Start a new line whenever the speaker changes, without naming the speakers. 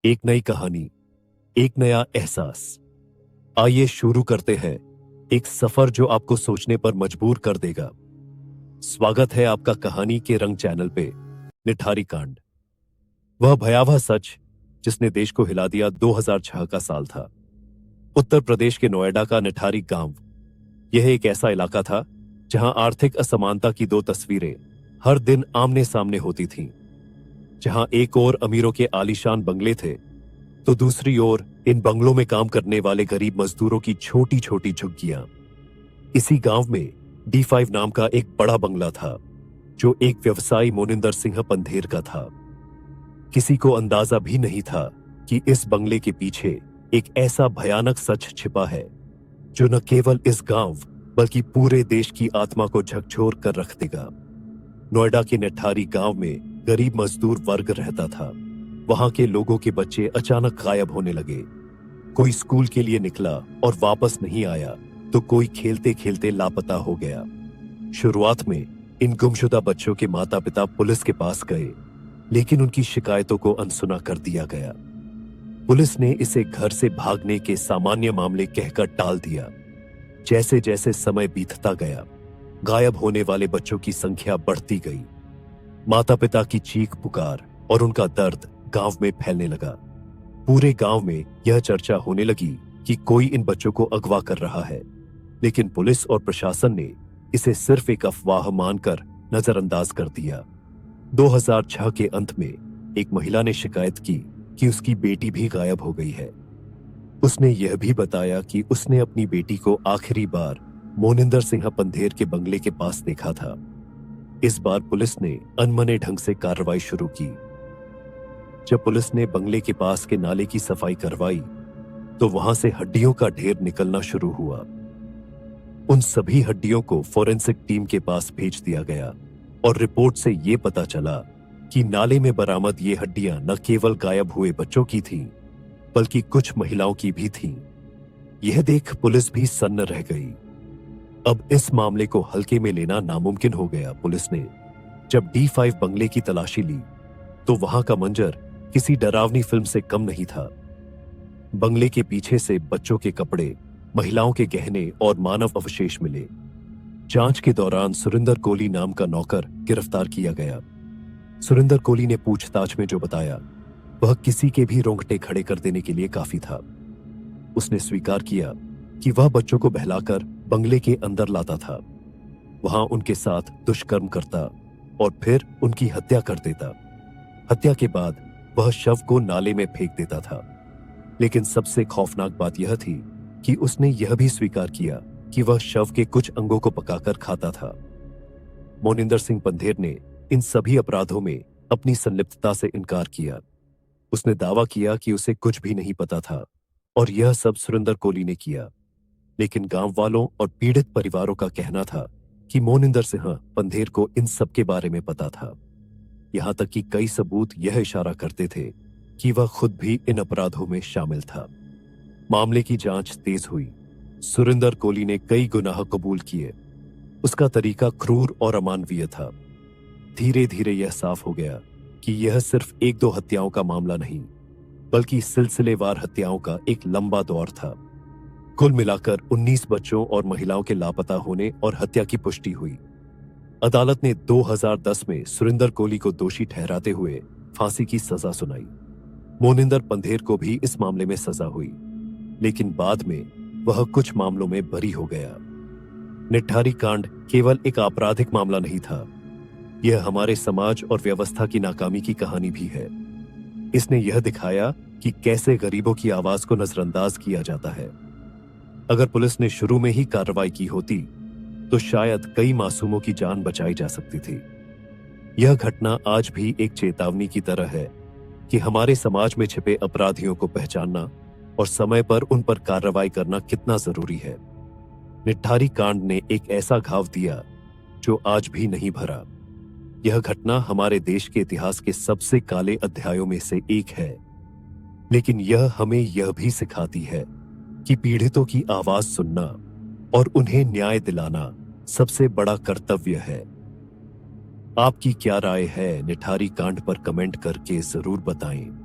एक नई कहानी, एक नया एहसास। आइए शुरू करते हैं एक सफर जो आपको सोचने पर मजबूर कर देगा। स्वागत है आपका कहानी के रंग चैनल पे। निठारी कांड, वह भयावह सच जिसने देश को हिला दिया। 2006 का साल था। उत्तर प्रदेश के नोएडा का निठारी गांव। यह एक ऐसा इलाका था जहां आर्थिक असमानता की दो तस्वीरें हर दिन आमने सामने होती थीं। जहां एक ओर अमीरों के आलीशान बंगले थे, तो दूसरी ओर इन बंगलों में काम करने वाले गरीब मजदूरों की छोटी छोटी झुग्गियां। इसी गांव में D5 नाम का एक बड़ा बंगला था, जो एक व्यवसायी मोनिंदर सिंह पंधेर का था। किसी को अंदाजा भी नहीं था कि इस बंगले के पीछे एक ऐसा भयानक सच छिपा है, जो न केवल इस गांव बल्कि पूरे देश की आत्मा को झकझोर कर रख देगा। नोएडा के निठारी गांव में गरीब मजदूर वर्ग रहता था। वहां के लोगों के बच्चे अचानक गायब होने लगे। कोई स्कूल के लिए निकला और वापस नहीं आया, तो कोई खेलते खेलते लापता हो गया। शुरुआत में इन गुमशुदा बच्चों के माता पिता पुलिस के पास गए, लेकिन उनकी शिकायतों को अनसुना कर दिया गया। पुलिस ने इसे घर से भागने के सामान्य मामले कहकर टाल दिया। जैसे जैसे समय बीतता गया, गायब होने वाले बच्चों की संख्या बढ़ती गई। माता पिता की चीख पुकार और उनका दर्द गांव में फैलने लगा। पूरे गांव में यह चर्चा होने लगी कि कोई इन बच्चों को अगवा कर रहा है, लेकिन पुलिस और प्रशासन ने इसे सिर्फ एक अफवाह मानकर नजरअंदाज कर दिया। 2006 के अंत में एक महिला ने शिकायत की कि उसकी बेटी भी गायब हो गई है। उसने यह भी बताया कि उसने अपनी बेटी को आखिरी बार मोनिंदर सिंह पंधेर के बंगले के पास देखा था। इस बार पुलिस ने अनमने ढंग से कार्रवाई शुरू की। जब पुलिस ने बंगले के पास के नाले की सफाई करवाई, तो वहां से हड्डियों का ढेर निकलना शुरू हुआ। उन सभी हड्डियों को फोरेंसिक टीम के पास भेज दिया गया और रिपोर्ट से यह पता चला कि नाले में बरामद ये हड्डियां न केवल गायब हुए बच्चों की थीं, बल्कि कुछ महिलाओं की भी थीं। यह देख पुलिस भी सन्न रह गई। अब इस मामले को हल्के में लेना नामुमकिन हो गया। पुलिस ने जब D5 बंगले की तलाशी ली, तो वहां का मंजर किसी डरावनी फिल्म से कम नहीं था। बंगले के पीछे से बच्चों के कपड़े, महिलाओं के गहने और मानव अवशेष मिले। जांच के दौरान सुरिंदर कोली नाम का नौकर गिरफ्तार किया गया। सुरिंदर कोली ने पूछताछ में जो बताया, वह किसी के भी रोंगटे खड़े कर देने के लिए काफी था। उसने स्वीकार किया कि वह बच्चों को बहलाकर बंगले के अंदर लाता था, वहां उनके साथ दुष्कर्म करता और फिर उनकी हत्या कर देता। हत्या के बाद वह शव को नाले में फेंक देता था। लेकिन सबसे खौफनाक बात यह थी कि उसने यह भी स्वीकार किया कि वह शव के कुछ अंगों को पकाकर खाता था। मोनिंदर सिंह पंधेर ने इन सभी अपराधों में अपनी संलिप्तता से इनकार किया। उसने दावा किया कि उसे कुछ भी नहीं पता था और यह सब सुरिंदर कोली ने किया। लेकिन गांव वालों और पीड़ित परिवारों का कहना था कि मोनिंदर सिंह पंधेर को इन सब के बारे में पता था। यहां तक कि कई सबूत यह इशारा करते थे कि वह खुद भी इन अपराधों में शामिल था। मामले की जांच तेज हुई। सुरिंदर कोली ने कई गुनाह कबूल किए। उसका तरीका क्रूर और अमानवीय था। धीरे धीरे यह साफ हो गया कि यह सिर्फ एक दो हत्याओं का मामला नहीं, बल्कि सिलसिलेवार हत्याओं का एक लंबा दौर था। कुल मिलाकर 19 बच्चों और महिलाओं के लापता होने और हत्या की पुष्टि हुई। अदालत ने 2010 में सुरिंदर कोली को दोषी ठहराते हुए फांसी की सजा सुनाई। मोनिंदर पंधेर को भी इस मामले में सजा हुई, लेकिन बाद में वह कुछ मामलों में बरी हो गया। निठारी कांड केवल एक आपराधिक मामला नहीं था, यह हमारे समाज और व्यवस्था की नाकामी की कहानी भी है। इसने यह दिखाया कि कैसे गरीबों की आवाज को नजरअंदाज किया जाता है। अगर पुलिस ने शुरू में ही कार्रवाई की होती, तो शायद कई मासूमों की जान बचाई जा सकती थी। यह घटना आज भी एक चेतावनी की तरह है कि हमारे समाज में छिपे अपराधियों को पहचानना और समय पर उन पर कार्रवाई करना कितना जरूरी है। निठारी कांड ने एक ऐसा घाव दिया जो आज भी नहीं भरा। यह घटना हमारे देश के इतिहास के सबसे काले अध्यायों में से एक है, लेकिन यह हमें यह भी सिखाती है कि पीड़ितों की आवाज सुनना और उन्हें न्याय दिलाना सबसे बड़ा कर्तव्य है। आपकी क्या राय है निठारी कांड पर कमेंट करके जरूर बताएं।